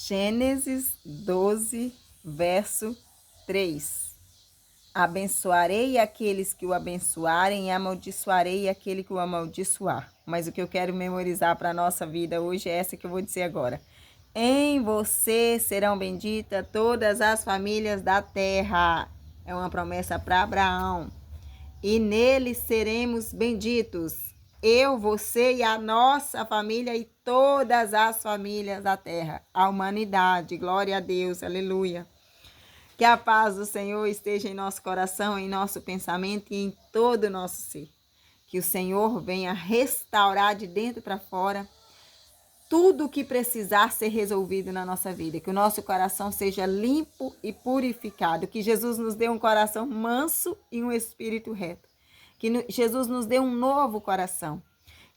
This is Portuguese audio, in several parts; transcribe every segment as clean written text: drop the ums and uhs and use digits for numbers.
Gênesis 12, verso 3. Abençoarei aqueles que o abençoarem e amaldiçoarei aquele que o amaldiçoar. Mas o que eu quero memorizar para a nossa vida hoje é essa que eu vou dizer agora. Em você serão benditas todas as famílias da terra. É uma promessa para Abraão. E nele seremos benditos. Eu, você e a nossa família e todas as famílias da terra. A humanidade. Glória a Deus. Aleluia. Que a paz do Senhor esteja em nosso coração, em nosso pensamento e em todo o nosso ser. Que o Senhor venha restaurar de dentro para fora tudo o que precisar ser resolvido na nossa vida. Que o nosso coração seja limpo e purificado. Que Jesus nos dê um coração manso e um espírito reto. Que Jesus nos dê um novo coração.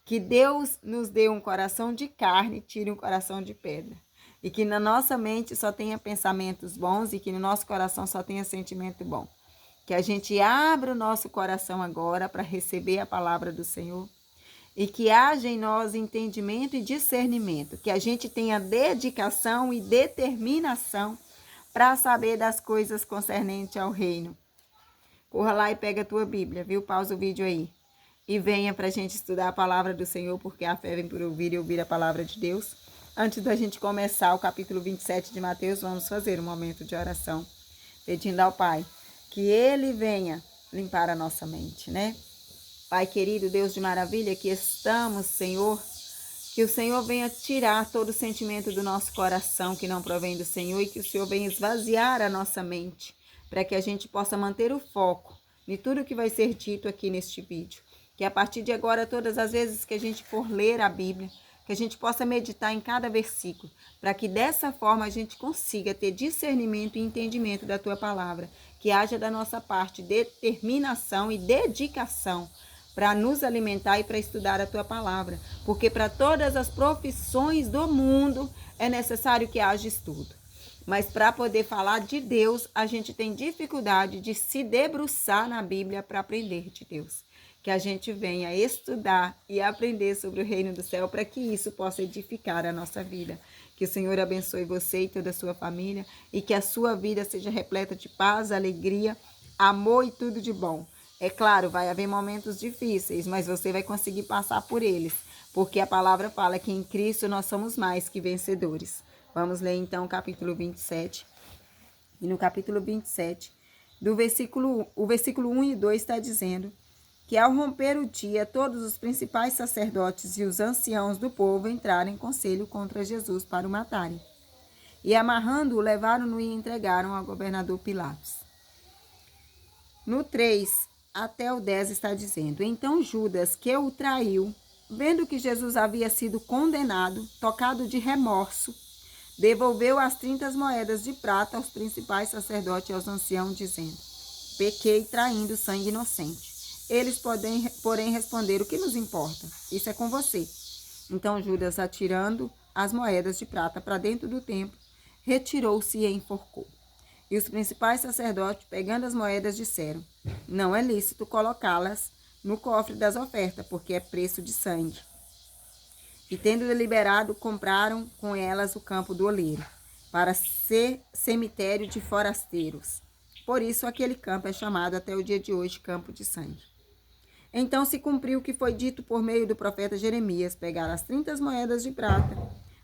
Que Deus nos dê um coração de carne e tire um coração de pedra. E que na nossa mente só tenha pensamentos bons e que no nosso coração só tenha sentimento bom. Que a gente abra o nosso coração agora para receber a palavra do Senhor. E que haja em nós entendimento e discernimento. Que a gente tenha dedicação e determinação para saber das coisas concernentes ao reino. Corra lá e pega a tua Bíblia, viu? Pausa o vídeo aí. E venha para a gente estudar a palavra do Senhor, porque a fé vem por ouvir e ouvir a palavra de Deus. Antes da gente começar o capítulo 27 de Mateus, vamos fazer um momento de oração, pedindo ao Pai que Ele venha limpar a nossa mente, né? Pai querido, Deus de maravilha, que estamos, Senhor, que o Senhor venha tirar todo o sentimento do nosso coração que não provém do Senhor e que o Senhor venha esvaziar a nossa mente, para que a gente possa manter o foco de tudo que vai ser dito aqui neste vídeo. Que a partir de agora, todas as vezes que a gente for ler a Bíblia, que a gente possa meditar em cada versículo, para que dessa forma a gente consiga ter discernimento e entendimento da Tua palavra, que haja da nossa parte determinação e dedicação para nos alimentar e para estudar a Tua palavra, porque para todas as profissões do mundo é necessário que haja estudo. Mas para poder falar de Deus, a gente tem dificuldade de se debruçar na Bíblia para aprender de Deus. Que a gente venha estudar e aprender sobre o reino do céu para que isso possa edificar a nossa vida. Que o Senhor abençoe você e toda a sua família e que a sua vida seja repleta de paz, alegria, amor e tudo de bom. É claro, vai haver momentos difíceis, mas você vai conseguir passar por eles, porque a palavra fala que em Cristo nós somos mais que vencedores. Vamos ler então o capítulo 27. E no capítulo 27, o versículo 1 e 2 está dizendo que ao romper o dia, todos os principais sacerdotes e os anciãos do povo entraram em conselho contra Jesus para o matarem. E amarrando-o, levaram-no e entregaram ao governador Pilatos. No 3 até o 10 está dizendo: Então Judas, que o traiu, vendo que Jesus havia sido condenado, tocado de remorso, devolveu as 30 moedas de prata aos principais sacerdotes e aos anciãos, dizendo: Pequei traindo sangue inocente. Eles porém responderam: o que nos importa? Isso é com você. Então Judas, atirando as moedas de prata para dentro do templo, retirou-se e enforcou. E os principais sacerdotes, pegando as moedas, disseram: não é lícito colocá-las no cofre das ofertas, porque é preço de sangue. E tendo deliberado, compraram com elas o campo do oleiro, para ser cemitério de forasteiros. Por isso aquele campo é chamado até o dia de hoje campo de sangue. Então se cumpriu o que foi dito por meio do profeta Jeremias: pegaram as 30 moedas de prata,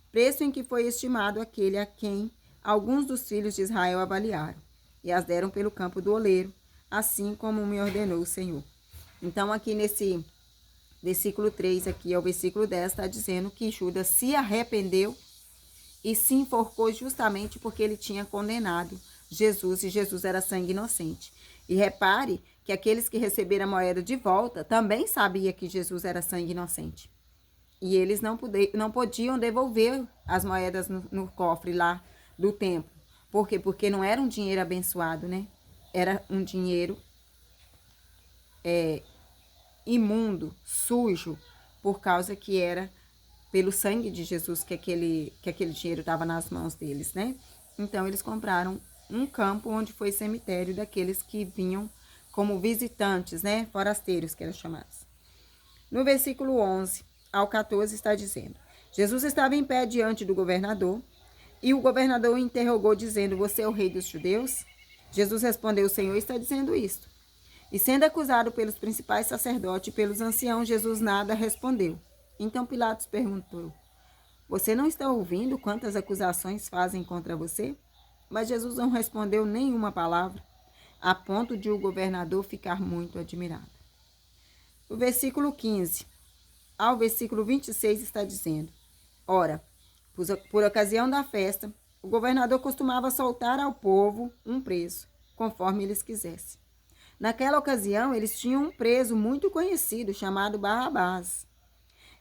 preço em que foi estimado aquele a quem alguns dos filhos de Israel avaliaram, e as deram pelo campo do oleiro, assim como me ordenou o Senhor. Então aqui nesse versículo 3, aqui ao versículo 10, está dizendo que Judas se arrependeu e se enforcou justamente porque ele tinha condenado Jesus, e Jesus era sangue inocente. E repare que aqueles que receberam a moeda de volta também sabiam que Jesus era sangue inocente. E eles não podiam devolver as moedas no cofre lá do templo. Por quê? Porque não era um dinheiro abençoado, né? Era um dinheiro imundo, sujo, por causa que era pelo sangue de Jesus que aquele dinheiro estava nas mãos deles, né? Então eles compraram um campo onde foi cemitério daqueles que vinham como visitantes, né? Forasteiros, que eram chamados. No versículo 11 ao 14 está dizendo: Jesus estava em pé diante do governador, E o governador o interrogou, dizendo: você é o rei dos judeus? Jesus respondeu: o Senhor está dizendo isto. E sendo acusado pelos principais sacerdotes e pelos anciãos, Jesus nada respondeu. Então Pilatos perguntou: você não está ouvindo quantas acusações fazem contra você? Mas Jesus não respondeu nenhuma palavra, a ponto de o governador ficar muito admirado. O versículo 15 ao versículo 26 está dizendo: ora, por ocasião da festa, o governador costumava soltar ao povo um preso, conforme eles quisessem. Naquela ocasião, eles tinham um preso muito conhecido, chamado Barrabás.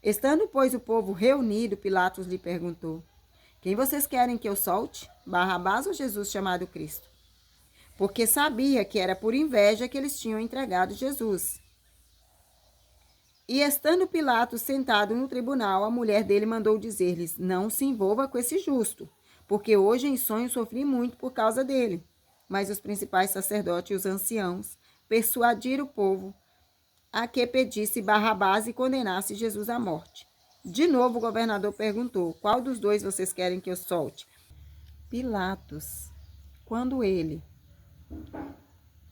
Estando, pois, o povo reunido, Pilatos lhe perguntou: quem vocês querem que eu solte? Barrabás ou Jesus chamado Cristo? Porque sabia que era por inveja que eles tinham entregado Jesus. E estando Pilatos sentado no tribunal, a mulher dele mandou dizer-lhes: não se envolva com esse justo, porque hoje em sonho sofri muito por causa dele. Mas os principais sacerdotes e os anciãos persuadiram o povo a que pedisse Barrabás e condenasse Jesus à morte. De novo o governador perguntou: qual dos dois vocês querem que eu solte? Pilatos, quando ele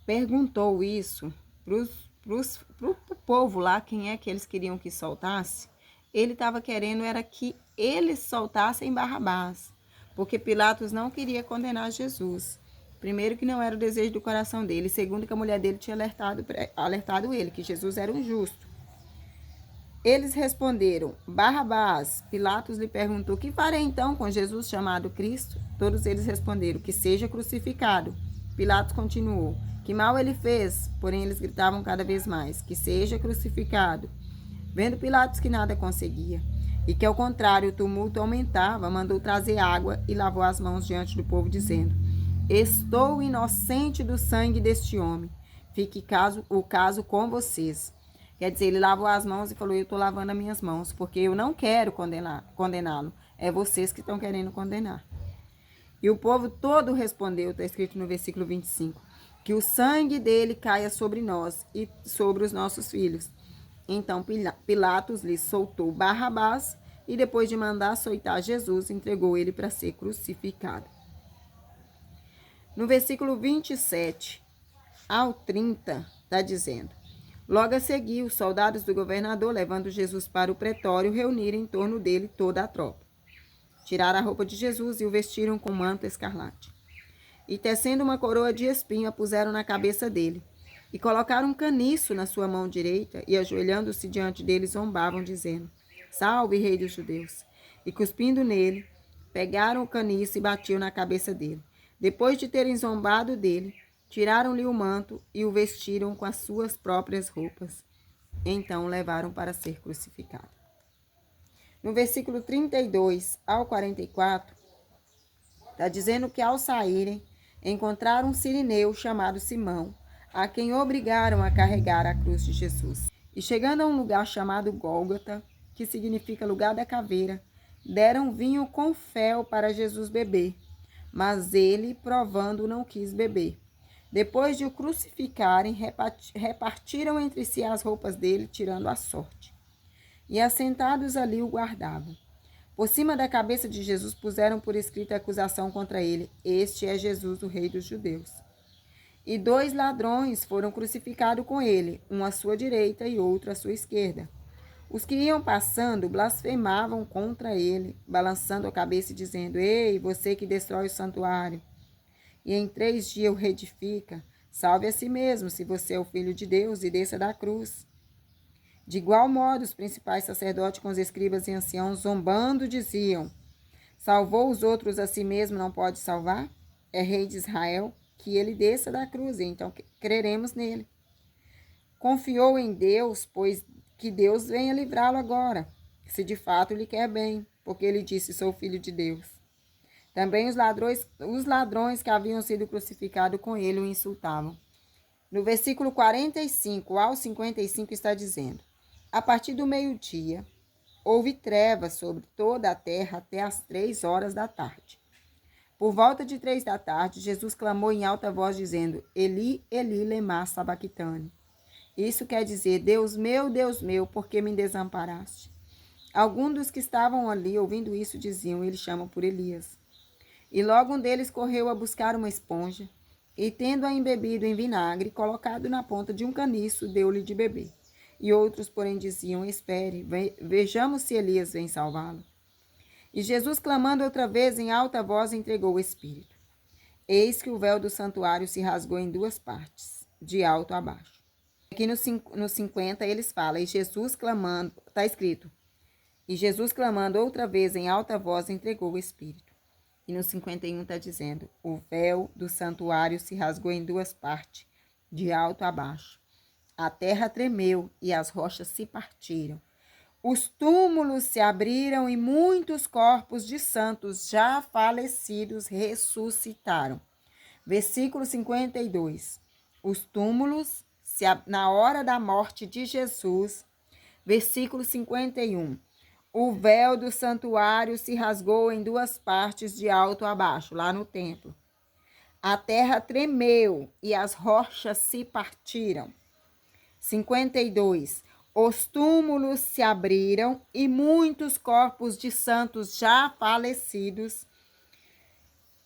perguntou isso pro povo lá, quem é que eles queriam que soltasse, ele estava querendo era que eles soltassem Barrabás, porque Pilatos não queria condenar Jesus. Primeiro, que não era o desejo do coração dele. Segundo, que a mulher dele tinha alertado ele, que Jesus era um justo. Eles responderam: Barrabás. Pilatos lhe perguntou: que farei então com Jesus chamado Cristo? Todos eles responderam: que seja crucificado. Pilatos continuou: que mal ele fez? Porém eles gritavam cada vez mais: que seja crucificado. Vendo Pilatos que nada conseguia, e que ao contrário o tumulto aumentava, mandou trazer água e lavou as mãos diante do povo, dizendo: estou inocente do sangue deste homem. Fique o caso com vocês. Quer dizer, ele lavou as mãos e falou: eu estou lavando as minhas mãos, porque eu não quero condená-lo. É vocês que estão querendo condenar. E o povo todo respondeu, está escrito no versículo 25, que o sangue dele caia sobre nós e sobre os nossos filhos. Então Pilatos lhe soltou Barrabás e, depois de mandar açoitar Jesus, entregou ele para ser crucificado. No versículo 27 ao 30, está dizendo: logo a seguir, os soldados do governador, levando Jesus para o pretório, reuniram em torno dele toda a tropa. Tiraram a roupa de Jesus e o vestiram com manto escarlate. E, tecendo uma coroa de espinho, a puseram na cabeça dele. E colocaram um caniço na sua mão direita, e, ajoelhando-se diante dele, zombavam, dizendo: salve, rei dos judeus! E, cuspindo nele, pegaram o caniço e batiam na cabeça dele. Depois de terem zombado dele, tiraram-lhe o manto e o vestiram com as suas próprias roupas. Então o levaram para ser crucificado. No versículo 32 ao 44, está dizendo que ao saírem, encontraram um sirineu chamado Simão, a quem obrigaram a carregar a cruz de Jesus. E chegando a um lugar chamado Gólgota, que significa lugar da caveira, deram vinho com fel para Jesus beber. Mas ele, provando, não quis beber. Depois de o crucificarem, repartiram entre si as roupas dele, tirando a sorte. E assentados ali o guardavam. Por cima da cabeça de Jesus puseram por escrito a acusação contra ele: este é Jesus, o rei dos judeus. E 2 ladrões foram crucificados com ele, um à sua direita e outro à sua esquerda. Os que iam passando blasfemavam contra ele, balançando a cabeça e dizendo: ei, você que destrói o santuário e em 3 dias o reedifica, salve a si mesmo, se você é o Filho de Deus, e desça da cruz. De igual modo, os principais sacerdotes com os escribas e anciãos, zombando, diziam: salvou os outros, a si mesmo não pode salvar? É rei de Israel, que ele desça da cruz, e então creremos nele. Confiou em Deus, pois que Deus venha livrá-lo agora, se de fato lhe quer bem, porque ele disse: sou filho de Deus. Também os ladrões que haviam sido crucificados com ele o insultavam. No versículo 45 ao 55 está dizendo: a partir do meio-dia, houve trevas sobre toda a terra até as 3 horas da tarde. Por volta de 3 da tarde, Jesus clamou em alta voz, dizendo: Eli, Eli, lema sabachthani. Isso quer dizer: Deus meu, por que me desamparaste? Alguns dos que estavam ali ouvindo isso diziam: ele chama por Elias. E logo um deles correu a buscar uma esponja, e tendo-a embebido em vinagre, colocado na ponta de um caniço, deu-lhe de beber. E outros, porém, diziam: espere, vejamos se Elias vem salvá-lo. E Jesus, clamando outra vez em alta voz, entregou o Espírito. Eis que o véu do santuário se rasgou em duas partes, de alto a baixo. Aqui no 50 eles falam, e Jesus clamando, está escrito, e Jesus clamando outra vez em alta voz, entregou o Espírito. E no 51 está dizendo, o véu do santuário se rasgou em duas partes, de alto a baixo. A terra tremeu e as rochas se partiram. Os túmulos se abriram e muitos corpos de santos já falecidos ressuscitaram. Versículo 52. Os túmulos, na hora da morte de Jesus. Versículo 51. O véu do santuário se rasgou em duas partes de alto a baixo, lá no templo. A terra tremeu e as rochas se partiram. 52. Os túmulos se abriram e muitos corpos de santos já falecidos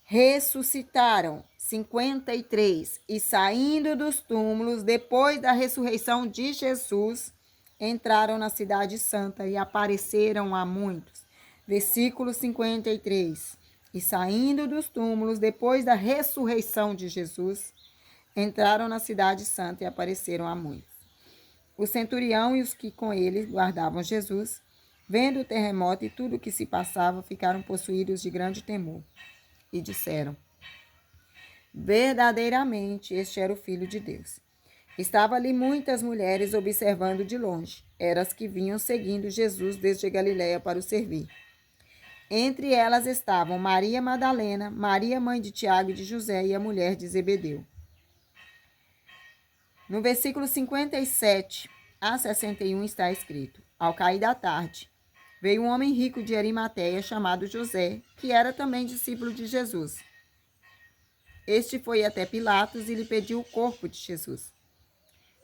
ressuscitaram. 53. E saindo dos túmulos, depois da ressurreição de Jesus, entraram na cidade santa e apareceram a muitos. Versículo 53. E saindo dos túmulos, depois da ressurreição de Jesus, entraram na cidade santa e apareceram a muitos. O centurião e os que com ele guardavam Jesus, vendo o terremoto e tudo o que se passava, ficaram possuídos de grande temor. E disseram: verdadeiramente este era o Filho de Deus. Estavam ali muitas mulheres observando de longe. Eram as que vinham seguindo Jesus desde Galiléia para o servir. Entre elas estavam Maria Madalena, Maria mãe de Tiago e de José e a mulher de Zebedeu. No versículo 57 a 61 está escrito: ao cair da tarde, veio um homem rico de Arimateia chamado José, que era também discípulo de Jesus. Este foi até Pilatos e lhe pediu o corpo de Jesus.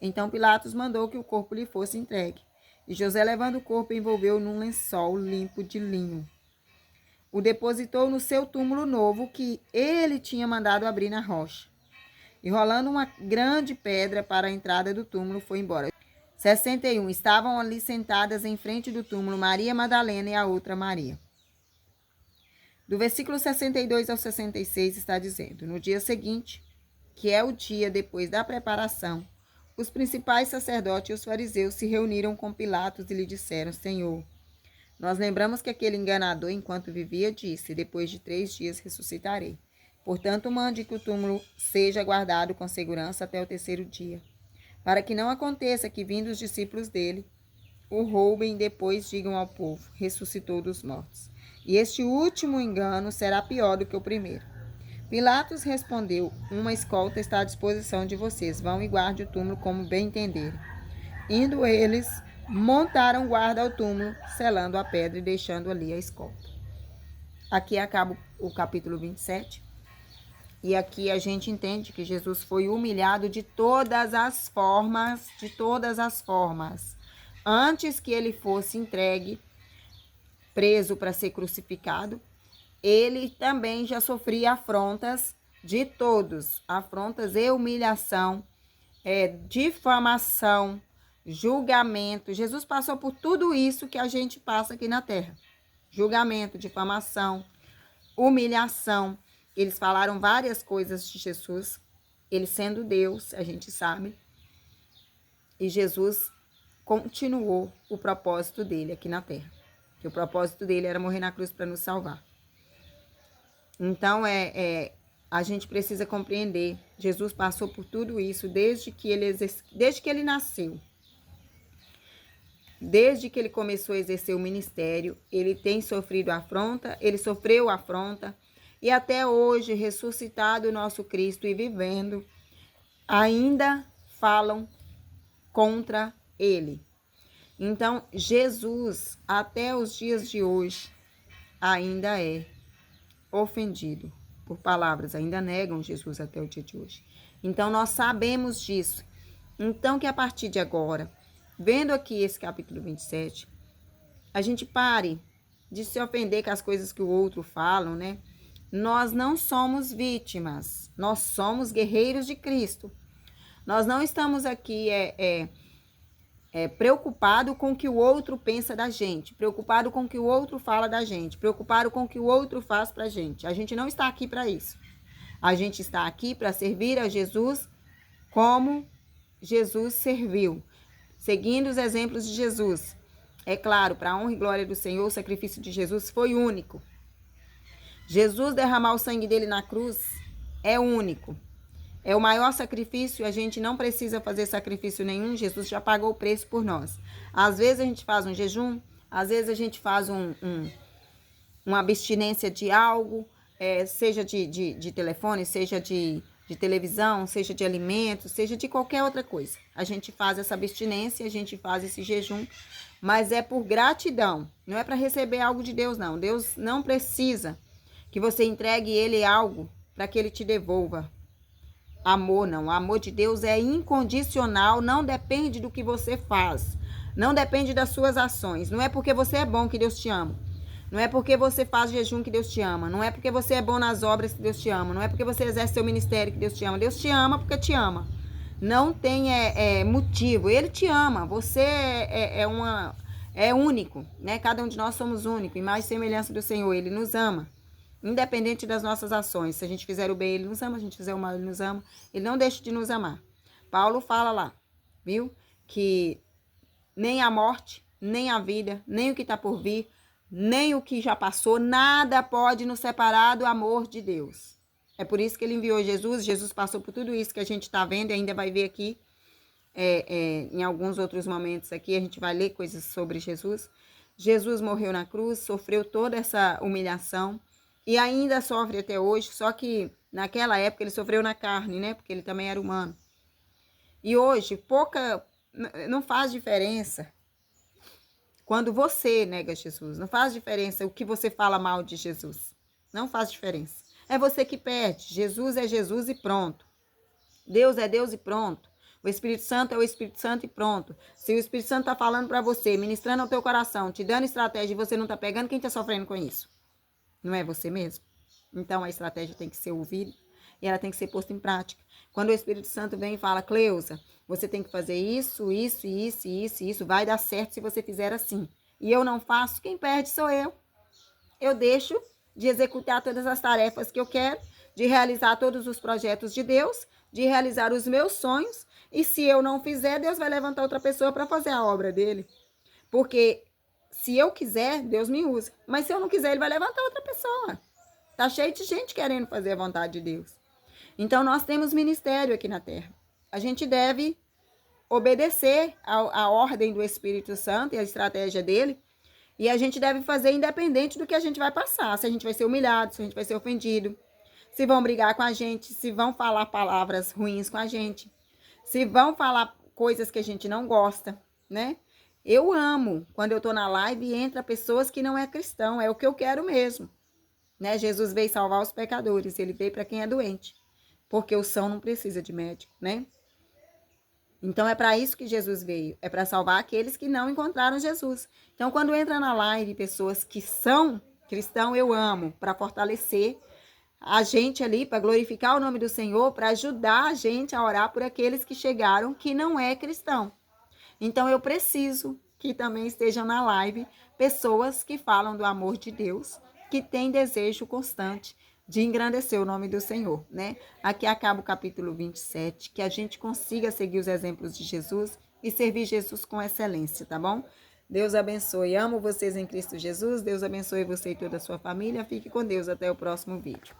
Então Pilatos mandou que o corpo lhe fosse entregue. E José, levando o corpo, envolveu num lençol limpo de linho. O depositou no seu túmulo novo, que ele tinha mandado abrir na rocha. E rolando uma grande pedra para a entrada do túmulo, foi embora. 61. Estavam ali sentadas em frente do túmulo Maria Madalena e a outra Maria. Do versículo 62 ao 66 está dizendo: no dia seguinte, que é o dia depois da preparação, os principais sacerdotes e os fariseus se reuniram com Pilatos e lhe disseram: Senhor, nós lembramos que aquele enganador, enquanto vivia, disse: depois de 3 dias ressuscitarei. Portanto, mande que o túmulo seja guardado com segurança até o 3º dia, para que não aconteça que, vindo os discípulos dele, o roubem e depois digam ao povo: ressuscitou dos mortos. E este último engano será pior do que o primeiro. Pilatos respondeu: uma escolta está à disposição de vocês. Vão e guardem o túmulo como bem entenderem. Indo eles, montaram guarda ao túmulo, selando a pedra e deixando ali a escolta. Aqui acaba o capítulo 27. E aqui a gente entende que Jesus foi humilhado de todas as formas, Antes que ele fosse entregue, preso para ser crucificado, ele também já sofria afrontas de todos, afrontas e humilhação, difamação, julgamento. Jesus passou por tudo isso que a gente passa aqui na terra. Julgamento, difamação, humilhação. Eles falaram várias coisas de Jesus, ele sendo Deus, a gente sabe. E Jesus continuou o propósito dele aqui na terra. Que o propósito dele era morrer na cruz para nos salvar. Então, a gente precisa compreender. Jesus passou por tudo isso desde que ele nasceu. Desde que ele começou a exercer o ministério, ele tem sofrido afronta, ele sofreu afronta. E até hoje, ressuscitado o nosso Cristo e vivendo, ainda falam contra ele. Então, Jesus, até os dias de hoje, ainda é ofendido por palavras, ainda negam Jesus até o dia de hoje. Então, nós sabemos disso. Então, que a partir de agora, vendo aqui esse capítulo 27, a gente pare de se ofender com as coisas que o outro falam, né? Nós não somos vítimas, nós somos guerreiros de Cristo. Nós não estamos aqui preocupado com o que o outro pensa da gente, preocupado com o que o outro fala da gente, preocupado com o que o outro faz pra gente. A gente não está aqui para isso. A gente está aqui para servir a Jesus como Jesus serviu, seguindo os exemplos de Jesus. É claro, para a honra e glória do Senhor, o sacrifício de Jesus foi único. Jesus derramar o sangue dele na cruz é único. É o maior sacrifício, a gente não precisa fazer sacrifício nenhum, Jesus já pagou o preço por nós. Às vezes a gente faz um jejum, às vezes a gente faz uma abstinência de algo, seja de telefone, seja de televisão, seja de alimentos, seja de qualquer outra coisa. A gente faz essa abstinência, a gente faz esse jejum, mas é por gratidão, não é para receber algo de Deus, não. Deus não precisa que você entregue ele algo para que ele te devolva. Amor não, o amor de Deus é incondicional, não depende do que você faz, não depende das suas ações. Não é porque você é bom que Deus te ama, não é porque você faz jejum que Deus te ama, não é porque você é bom nas obras que Deus te ama, não é porque você exerce seu ministério que Deus te ama. Deus te ama porque te ama, não tem motivo, Ele te ama, você é único, né? Cada um de nós somos único, imagem e semelhança do Senhor, Ele nos ama. Independente das nossas ações, se a gente fizer o bem, Ele nos ama, se a gente fizer o mal, Ele nos ama, Ele não deixa de nos amar. Paulo fala lá, viu? Que nem a morte, nem a vida, nem o que está por vir, nem o que já passou, nada pode nos separar do amor de Deus. É por isso que Ele enviou Jesus, Jesus passou por tudo isso que a gente está vendo e ainda vai ver aqui, em alguns outros momentos aqui, a gente vai ler coisas sobre Jesus. Jesus morreu na cruz, sofreu toda essa humilhação, e ainda sofre até hoje, só que naquela época ele sofreu na carne, né? Porque ele também era humano. E hoje, não faz diferença quando você nega Jesus. Não faz diferença o que você fala mal de Jesus. Não faz diferença. É você que perde. Jesus é Jesus e pronto. Deus é Deus e pronto. O Espírito Santo é o Espírito Santo e pronto. Se o Espírito Santo está falando para você, ministrando ao teu coração, te dando estratégia e você não está pegando, quem está sofrendo com isso? Não é você mesmo? Então a estratégia tem que ser ouvida e ela tem que ser posta em prática. Quando o Espírito Santo vem e fala, Cleusa, você tem que fazer isso, isso, isso, isso, isso, vai dar certo se você fizer assim. E eu não faço, quem perde sou eu. Eu deixo de executar todas as tarefas que eu quero, de realizar todos os projetos de Deus, de realizar os meus sonhos, e se eu não fizer, Deus vai levantar outra pessoa para fazer a obra dele. Porque se eu quiser, Deus me usa. Mas se eu não quiser, Ele vai levantar outra pessoa. Tá cheio de gente querendo fazer a vontade de Deus. Então, nós temos ministério aqui na Terra. A gente deve obedecer à ordem do Espírito Santo e à estratégia dele. E a gente deve fazer independente do que a gente vai passar. Se a gente vai ser humilhado, se a gente vai ser ofendido. Se vão brigar com a gente, se vão falar palavras ruins com a gente. Se vão falar coisas que a gente não gosta, né? Eu amo quando eu tô na live e entra pessoas que não é cristão, é o que eu quero mesmo, né? Jesus veio salvar os pecadores, ele veio para quem é doente, porque o são não precisa de médico, né? Então é para isso que Jesus veio, é para salvar aqueles que não encontraram Jesus. Então quando entra na live pessoas que são cristãos, eu amo, para fortalecer a gente ali, para glorificar o nome do Senhor, para ajudar a gente a orar por aqueles que chegaram que não é cristão. Então, eu preciso que também estejam na live pessoas que falam do amor de Deus, que têm desejo constante de engrandecer o nome do Senhor, né? Aqui acaba o capítulo 27, que a gente consiga seguir os exemplos de Jesus e servir Jesus com excelência, tá bom? Deus abençoe. Amo vocês em Cristo Jesus. Deus abençoe você e toda a sua família. Fique com Deus. Até o próximo vídeo.